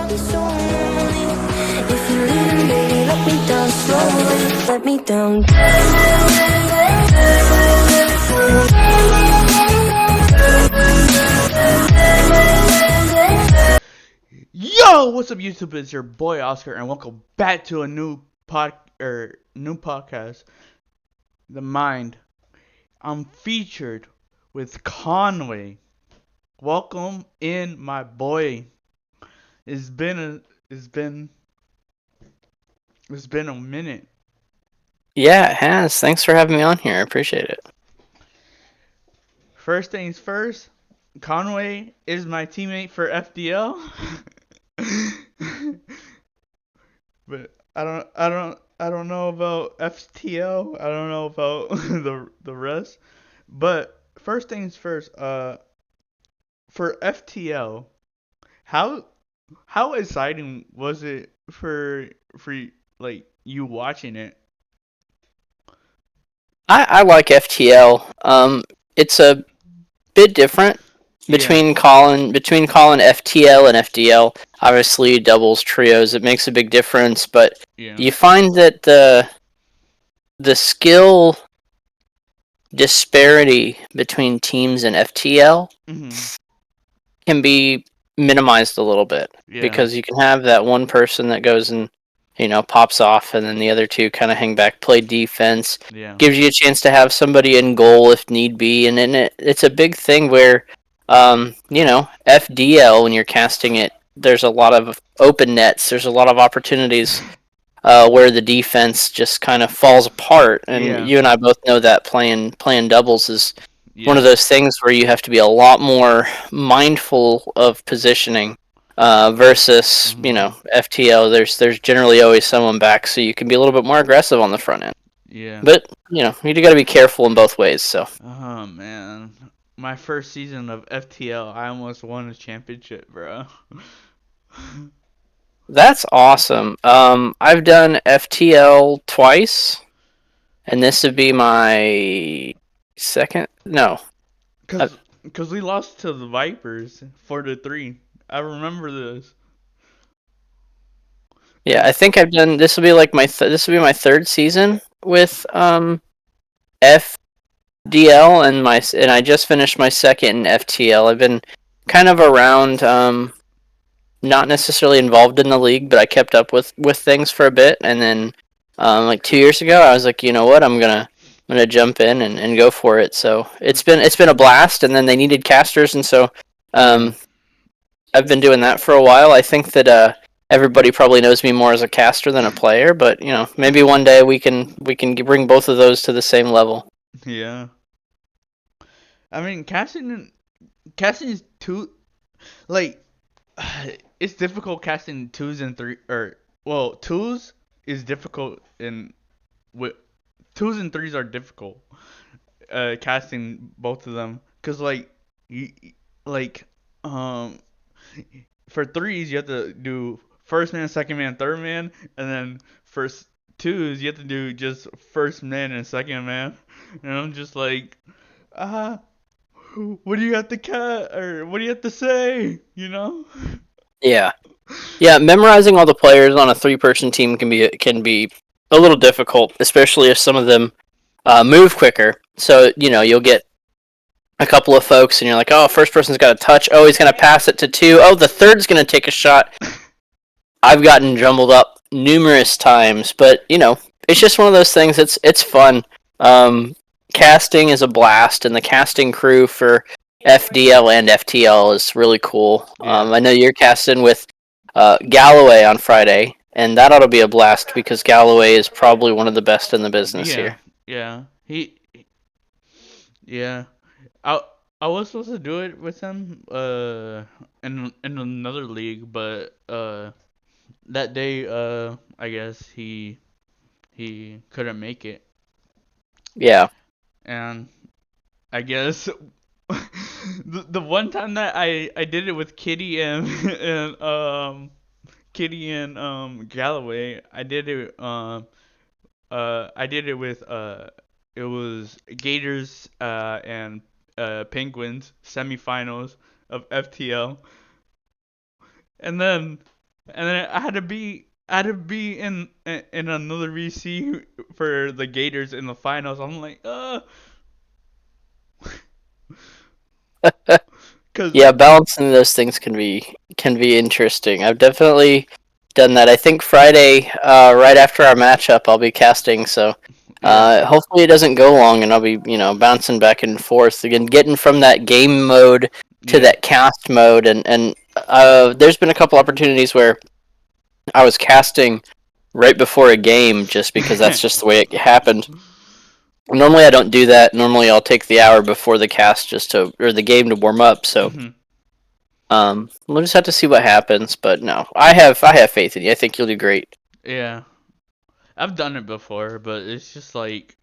be so lonely. If you're leaving, baby, let me down slowly. Let me down. Yo, what's up, YouTube? It's your boy Oscar, and welcome back to a new podcast, The Mind. I'm featured with Conway. Welcome in, my boy. It's been a it's been it's been a minute. Yeah, it has. Thanks for having me on here. I appreciate it. First things first, Conway is my teammate for FDL. But I don't know about FTL. I don't know about the rest. But first things first, for FTL, how how exciting was it for like you watching it? I like FTL. It's a bit different Yeah, between calling FTL and FDL. Obviously, doubles, trios, it makes a big difference. But yeah. you find that the skill disparity between teams in FTL Mhm. can be minimized a little bit Yeah, because you can have that one person that goes and pops off, and then the other two kind of hang back, play defense, yeah, gives you a chance to have somebody in goal if need be, and then it's a big thing where FDL, when you're casting it, there's a lot of open nets, there's a lot of opportunities where the defense just kind of falls apart, and yeah, you and I both know that playing doubles is one of yeah. those things where you have to be a lot more mindful of positioning versus Mhm. FTO. There's generally always someone back, so you can be a little bit more aggressive on the front end. Yeah. But you got to be careful in both ways. So Oh man, my first season of FTL, I almost won a championship, bro. that's awesome. I've done FTL twice, and this would be my second. No, uh, Cause we lost to the Vipers 4-3. I remember this. yeah, I Cause think I've done. This will be like this will be my third season with FDL, and I just finished my second in FTL. I've been kind of around, not necessarily involved in the league, but I kept up with things for a bit, and then like 2 years ago, I was like, you know what, I'm gonna jump in and go for it. So it's been a blast, and then they needed casters, and so yeah, um, I've been doing that for a while. I think that everybody probably knows me more as a caster than a player, but maybe one day we can bring both of those to the same level. yeah. I mean, casting is too like it's difficult casting twos and three or well twos is difficult in with twos and threes are difficult. Casting both of them because you like um for threes you have to do first man, second man, third man, and then first twos you have to do just first man and second man. And I'm just like, ah, what do you have to cut or what do you have to say? You know? Yeah. Yeah, memorizing all the players on a three-person team can be a little difficult, especially if some of them move quicker. So you'll get a couple of folks, and you're like, oh, first person's got a touch. Oh, he's gonna pass it to two. Oh, the third's gonna take a shot. I've gotten jumbled up numerous times, but it's just one of those things. It's fun. Um, Casting is a blast, and the casting crew for FDL and FTL is really cool. Yeah. I know you're casting with Galloway on Friday, and that ought to be a blast because Galloway is probably one of the best in the business Yeah. here. Yeah. Yeah. I I was supposed to do it with him in another league, but that day I guess he couldn't make it. Yeah, And I guess the one time that I did it with Kitty and and Galloway, I did it with it was Gators and Penguins semifinals of FTL. And then and then I had to be in another VC for the Gators in the finals. I'm like, cause Yeah, balancing those things can be interesting. I've definitely done that. I think Friday, right after our matchup, I'll be casting. So yeah, hopefully it doesn't go long, and I'll be bouncing back and forth again, getting from that game mode to yeah, that cast mode, and there's been a couple opportunities where I was casting right before a game just because that's just the way it happened. Normally I don't do that. Normally I'll take the hour before the cast or the game to warm up. So Mhm. we'll just have to see what happens. But no, I have faith in you. I think you'll do great. Yeah. I've done it before, but it's just like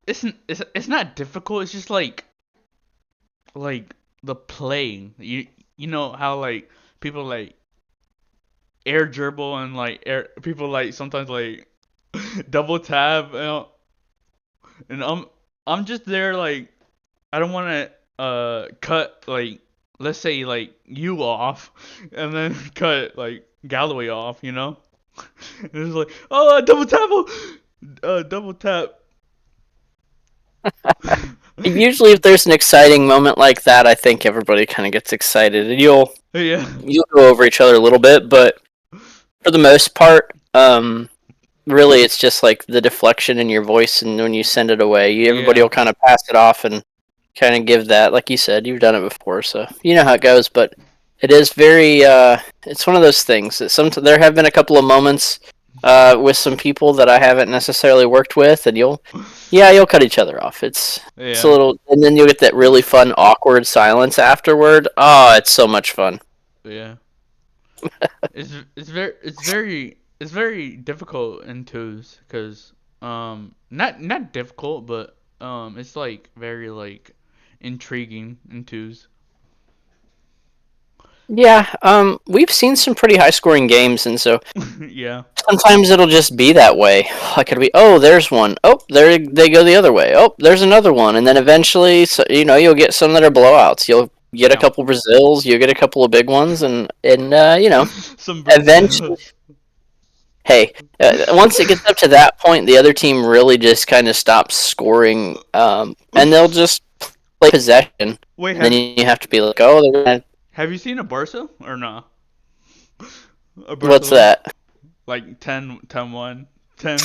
it's not difficult. It's just like the playing. You know how like people like air dribble and like air people like sometimes like double tap, and I'm just there like I don't want to cut like let's say like you off and then cut like Galloway off, you know? And it's like, oh, double tap, double tap. Usually, if there's an exciting moment like that, I think everybody kind of gets excited, and Yeah, you'll go over each other a little bit. But for the most part, really, it's just like the deflection in your voice, and when you send it away, everybody yeah, will kind of pass it off and kind of give that. Like you said, you've done it before, so you know how it goes. But it is very, it's one of those things that there have been a couple of moments with some people that I haven't necessarily worked with, and you'll cut each other off. It's a yeah, little, and then you'll get that really fun, awkward silence afterward. Oh, it's so much fun. yeah. It's very difficult in twos because not difficult but it's like very like intriguing in twos. Yeah, we've seen some pretty high scoring games, and so Yeah. sometimes it'll just be that way. Like it'll be, oh, there's one. Oh, there they go the other way. Oh, there's another one, and then eventually, so, you'll get some that are blowouts. You'll get a Yeah. couple Brazils, you'll get a couple of big ones, and Some eventually, Brazils. hey, once it gets up to that point, the other team really just kind of stops scoring, and they'll just play possession, and Wait, then you have to be like, oh, have you seen a Barca or not? A what's Barcelona that? like 10-1, 10.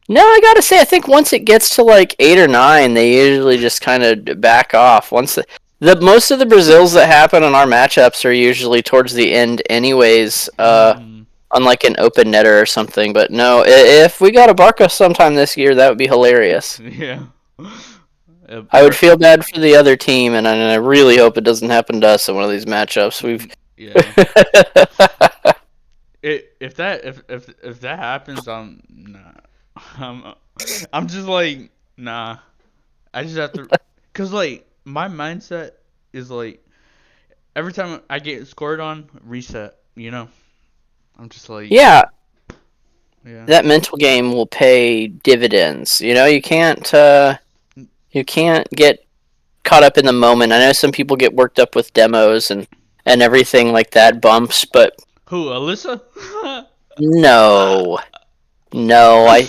No, I gotta say, I think once it gets to like 8 or 9, they usually just kind of back off. Once the most of the Brazils that happen on our matchups are usually towards the end, anyways. Mm, On like an open netter or something. But no, if we got a Barca sometime this year, that would be hilarious. yeah. I would feel bad for the other team, and I really hope it doesn't happen to us in one of these matchups. We've Yeah. If that happens, I'm nah. I'm I'm just like nah. I just have to, cause like my mindset is like every time I get scored on, reset. You know, I'm just like Yeah, yeah. that mental game will pay dividends. You can't get caught up in the moment. I know some people get worked up with demos and everything like that, bumps, but Who, Alyssa? no, no, I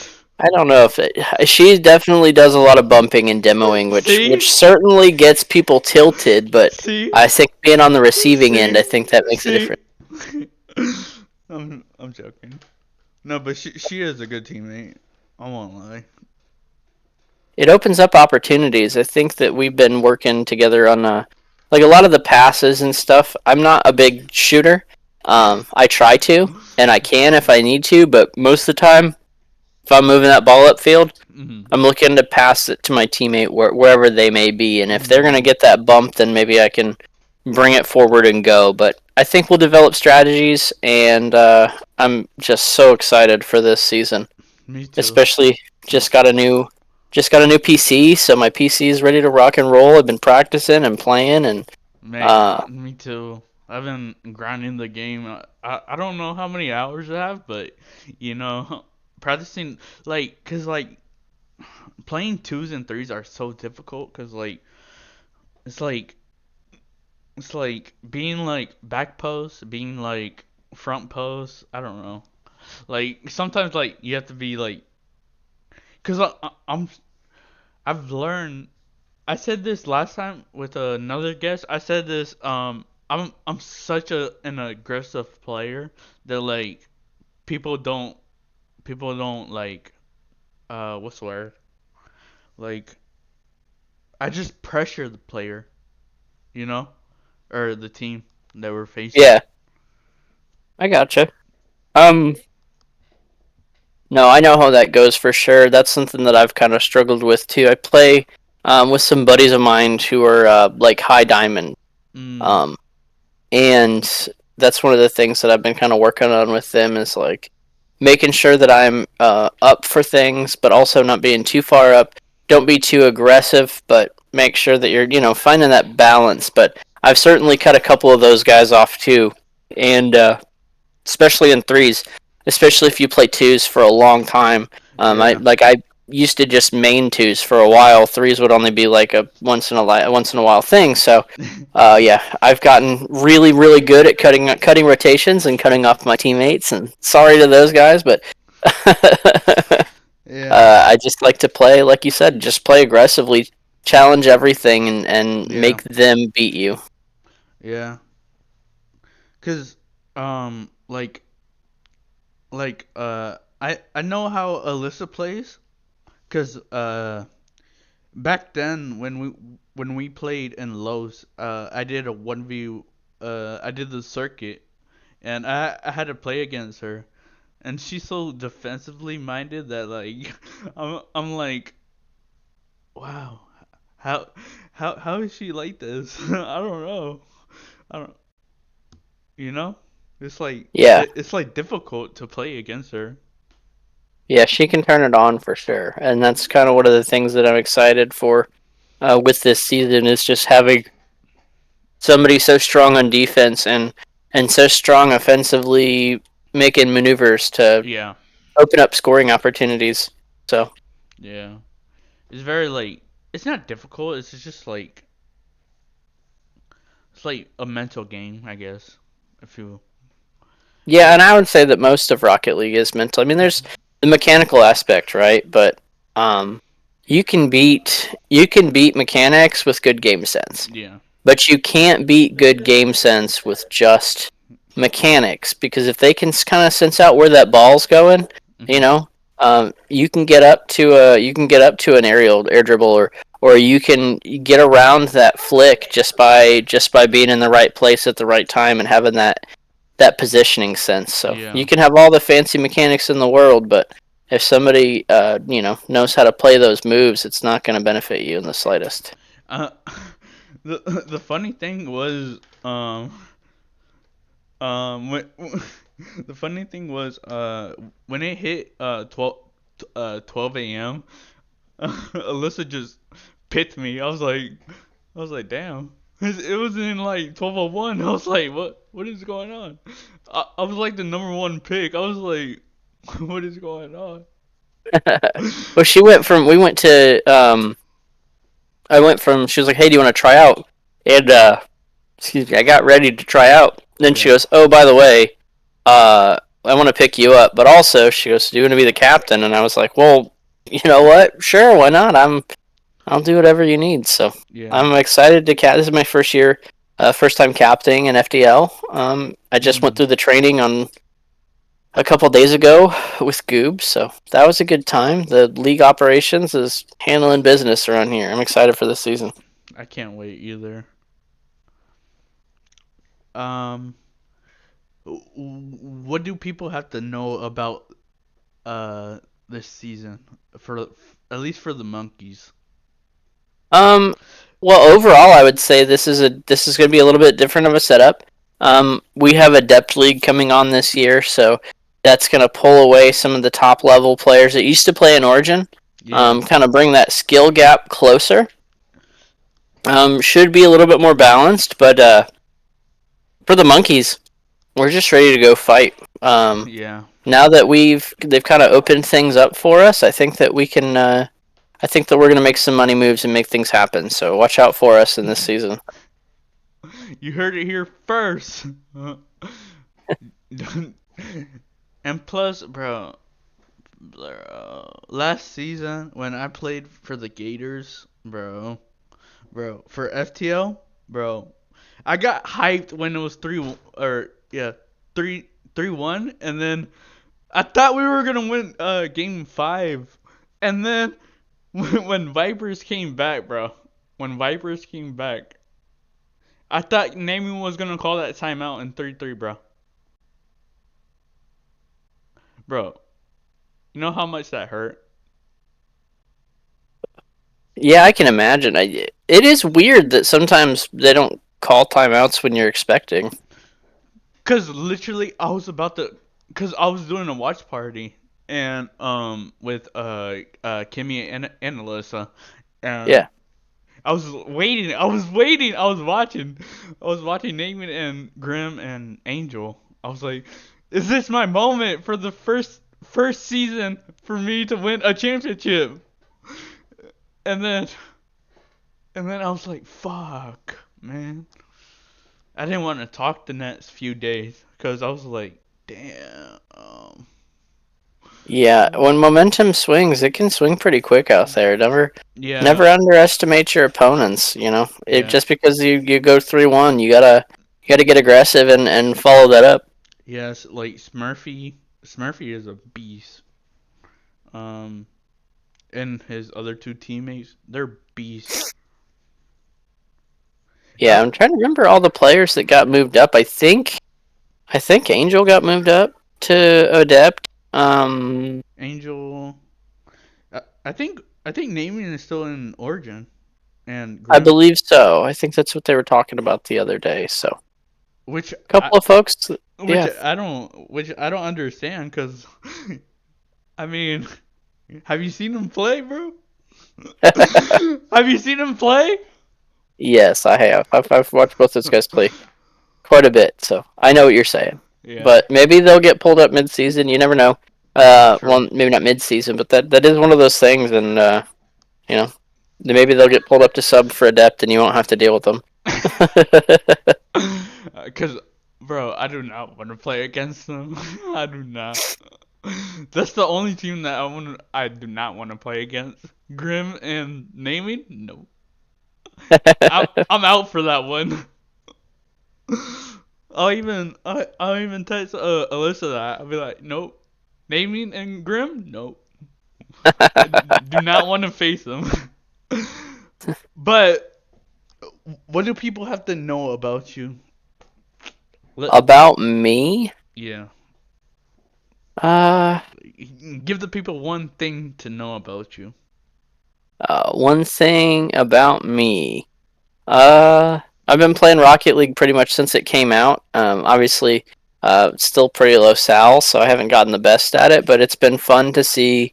don't know if she definitely does a lot of bumping and demoing, which See, certainly gets people tilted. But see, I think being on the receiving end, see, I think that makes a see. difference. I'm joking. No, but she is a good teammate. I won't lie. It opens up opportunities. I think that we've been working together on like a lot of the passes and stuff. I'm not a big shooter. I try to, and I can if I need to, but most of the time, if I'm moving that ball upfield, Mhm. I'm looking to pass it to my teammate wherever they may be, and if they're Mhm. gonna get that bump, then maybe I can bring it forward and go. But I think we'll develop strategies, and I'm just so excited for this season. Me too. Especially Me just got too. a new just got a new PC, so my PC is ready to rock and roll. I've been practicing and playing, and Mate, uh, me too. I've been grinding the game. I don't know how many hours I have, but you know, practicing cause like playing twos and threes are so difficult. Cause like it's like it's like being like back post, being like front post. I don't know. Like sometimes like you have to be like, cause I've learned. I said this last time with another guest. I said this. I'm such an aggressive player that like people don't people don't like what's the word? Like I just pressure the player, you know, or the team that we're facing. Yeah, I gotcha. Um, no, I know how that goes for sure. That's something that I've kind of struggled with too. I play with some buddies of mine who are like high diamond, Mm, um, and that's one of the things that I've been kind of working on with them is like making sure that I'm up for things, but also not being too far up. Don't be too aggressive, but make sure that you're finding that balance. But I've certainly cut a couple of those guys off too, and especially in threes, especially if you play twos for a long time. yeah. I used to just main twos for a while. Threes would only be like a once in a while thing. So, yeah, I've gotten really really good at cutting rotations and cutting off my teammates. And sorry to those guys, but Yeah. I just like to play like you said, just play aggressively, challenge everything, and Yeah. make them beat you. Yeah. Cause like I know how Alyssa plays. Cause back then when we played in Los, I did a 1v, I did the circuit, and I had to play against her, and she's so defensively minded that like I'm like, wow, how how is she like this? I don't know. I don't, you know, it's like Yeah, it's like difficult to play against her. yeah, she can turn it on for sure, and that's kind of one of the things that I'm excited for with this season is just having somebody so strong on defense and so strong offensively, making maneuvers to Yeah, open up scoring opportunities. So yeah. It's very like it's not difficult. It's just like it's like a mental game, I guess. If you yeah, like, and I would say that most of Rocket League is mental. I mean, there's the mechanical aspect, right? But um, you can beat mechanics with good game sense. yeah, But you can't beat good game sense with just mechanics because if they can kind of sense out where that ball's going, you mhm, know, you can get up to an air dribble or you can get around that flick just by being in the right place at the right time and having that positioning sense. So you yeah. can have all the fancy mechanics in the world, but if somebody knows how to play those moves, it's not going to benefit you in the slightest. Uh, the funny thing was when the funny thing was when it hit 12 a.m. Alyssa just picked me. I was like, damn. It was in like 12:01. I was like, what is going on? I was like the number one pick. I was like, what is going on? Well, we went to, I went from, she was like, hey, do you want to try out? And, excuse me, I got ready to try out. Then she Yeah, goes, oh, by the way, I want to pick you up. But also, she goes, do you want to be the captain? And I was like, well, you know what? Sure, why not? I'll do whatever you need. So yeah. I'm excited to This is my first year, first time captaining in FDL. I just went Mm, through the training on a couple days ago with Goob, so that was a good time. The league operations is handling business around here. I'm excited for this season. I can't wait either. Um, what do people have to know about uh this season for at least for the monkeys? Um, well, overall, I would say this is going to be a little bit different of a setup. We have a depth league coming on this year, so that's going to pull away some of the top level players that used to play in Origin. Yeah, Kind of bring that skill gap closer. Should be a little bit more balanced, but for the monkeys, we're just ready to go fight. yeah. Now that they've kind of opened things up for us, I think that we can. I think that we're going to make some money moves and make things happen. So watch out for us in this season. You heard it here first. And plus, last season when I played for the Gators, for FTL, bro, I got hyped when it was 3-1, and then I thought we were gonna win game 5, and then when Vipers came back, when Vipers came back, I thought Naming was gonna call that timeout in 3-3, bro. Bro, you know how much that hurt? Yeah, I can imagine. It is weird that sometimes they don't call timeouts when you're expecting. Cause literally cause I was doing a watch party and with Kimmy and Alyssa, and Yeah. I was watching Naaman and Grim and Angel. I was like, is this my moment for the first season for me to win a championship? And then I was like, fuck, man. I didn't want to talk the next few days because I was like, damn. Yeah, when momentum swings, it can swing pretty quick out there. Yeah, Never underestimate your opponents, you know. yeah, Just because you go 3-1, you gotta get aggressive and follow that up. yes. Like Smurfy is a beast. Um, and his other two teammates, they're beasts. Yeah, Uh, I'm trying to remember all the players that got moved up. I think Angel got moved up to Adept. Angel. I think Naming is still in Origin, and I Grim, believe so. I think that's what they were talking about the other day. So, a which I couple of folks, which yeah. I don't understand because I mean, have you seen him play, bro? Have you seen him play? Yes, I have. I've watched both those guys play quite a bit, so I know what you're saying. Yeah, But maybe they'll get pulled up mid-season. You never know. true. Well, maybe not mid-season, but that is one of those things, and you know, maybe they'll get pulled up to sub for Adept, and you won't have to deal with them. Cause, bro, I do not want to play against them. I do not. That's the only team that I do not want to play against. Grim and Naming? No. I'm out for that one. I'll even text Alyssa that. I'll be like, nope. Naming and Grim? Nope. I do not want to face them. But what do people have to know about you? Let About me, Yeah. uh, Give the people one thing to know about you. one thing about me. Uh, I've been playing Rocket League pretty much since it came out. Obviously, still pretty low sal, so I haven't gotten the best at it, but it's been fun to see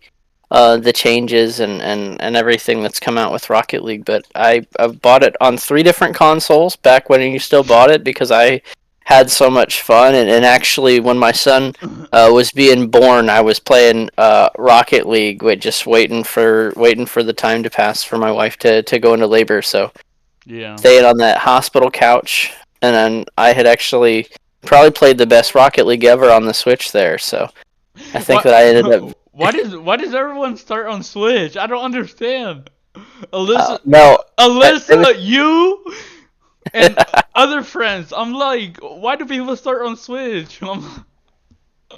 the changes and everything that's come out with Rocket League. But I've bought it on 3 different consoles back when you still bought it because I had so much fun. And actually, when my son was being born, I was playing Rocket League, with just waiting for the time to pass for my wife to go into labor. So Yeah. staying on that hospital couch, and then I had actually probably played the best Rocket League ever on the Switch there. So I think that What? I ended up. Why does everyone start on Switch? I don't understand. Alyssa, No, it was Alyssa, you and other friends. I'm like, why do people start on Switch? well,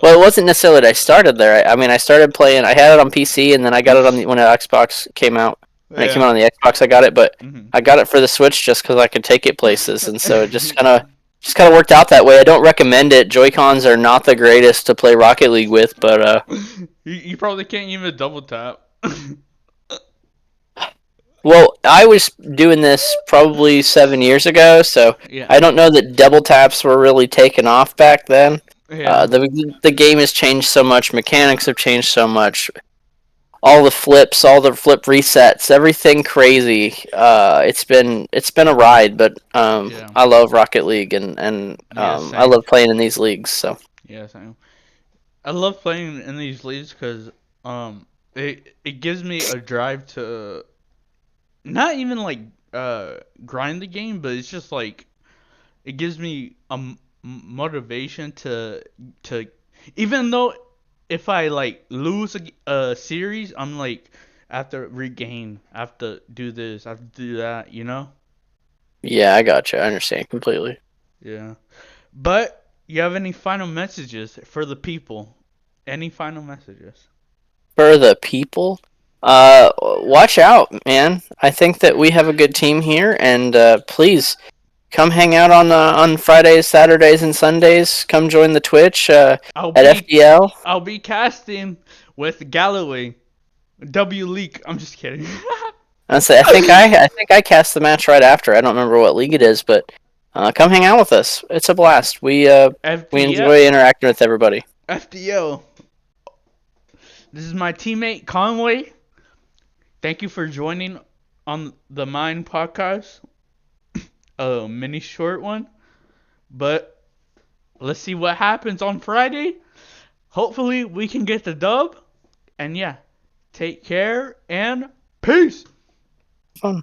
it wasn't necessarily that I started there. I mean, I started playing. I had it on PC, and then I got it when the Xbox came out. When it came Yeah. out on the Xbox, I got it, but Hmm. I got it for the Switch just because I could take it places, and so it just kind of worked out that way. I don't recommend it. Joy Cons are not the greatest to play Rocket League with, but You probably can't even double tap. well, I was doing this probably 7 years ago, so Yeah. I don't know that double taps were really taken off back then. Yeah. The game has changed so much, mechanics have changed so much, all the flips, all the flip resets, everything crazy. It's been a ride, but Yeah. I love Rocket League and Yeah. I Same. love playing in these leagues. So Yeah. Same. I love playing in these leagues because it gives me a drive to not even like grind the game, but it's just like it gives me a motivation to even though if I like lose a series, I'm like I have to regain, I have to do this, I have to do that, you know? Yeah, I gotcha. I understand completely. Yeah. But you have any final messages for the people? Any final messages? For the people, watch out, man. I think that we have a good team here, and please come hang out on Fridays, Saturdays, and Sundays. Come join the Twitch I'll at be FDL. I'll be casting with Galloway. W Leak. I'm just kidding. I think I cast the match right after. I don't remember what league it is, but come hang out with us. It's a blast. We FDL. enjoy interacting with everybody. FDL. This is my teammate Conway. Thank you for joining on the Mind podcast. A mini short one, but let's see what happens on Friday. Hopefully we can get the dub. And yeah, take care and peace. Fun.